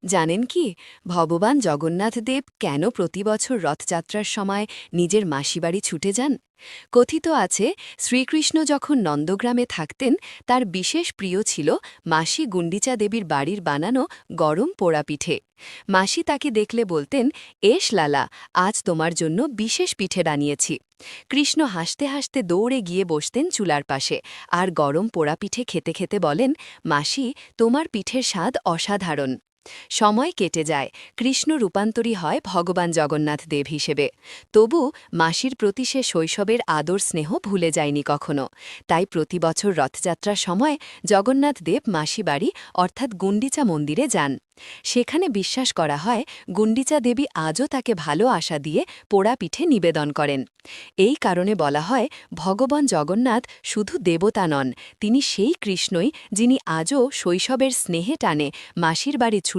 জানেন কি ভগবান জগন্নাথ দেব কেন প্রতি বছর রথযাত্রার সময় নিজের মাসিবাড়ি ছুটে যান? কথিত আছে শ্রীকৃষ্ণ যখন নন্দগ্রামে থাকতেন তার বিশেষ প্রিয় ছিল মাসি গুন্ডিচা দেবীর বাড়ির বানানো গরম পোড়া পিঠে। মাসি তাকে দেখলে বলতেন, এস লালা, আজ তোমার জন্য বিশেষ পিঠে বানিয়েছি। কৃষ্ণ হাসতে হাসতে দৌড়ে গিয়ে বসতেন চুলার পাশে আর গরম পোড়া পিঠে খেতে খেতে বলেন, মাসি, তোমার পিঠের স্বাদ অসাধারণ। সময় কেটে যায়, কৃষ্ণ রূপান্তরী হয় ভগবান জগন্নাথ দেব হিসেবে। তবু মাসির প্রতি সে শৈশবের আদর স্নেহ ভুলে যায়নি কখনো। তাই প্রতি বছর রথযাত্রার সময় জগন্নাথ দেব মাসি বাড়ি অর্থাৎ গুন্ডিচা মন্দিরে যান। সেখানে বিশ্বাস করা হয় গুন্ডিচা দেবী আজও তাকে ভালো আশা দিয়ে পোড়া পিঠে নিবেদন করেন। এই কারণে বলা হয় ভগবান জগন্নাথ শুধু দেবতা নন, তিনি সেই কৃষ্ণই যিনি আজও শৈশবের স্নেহে টানে মাসির বাড়ি ছুট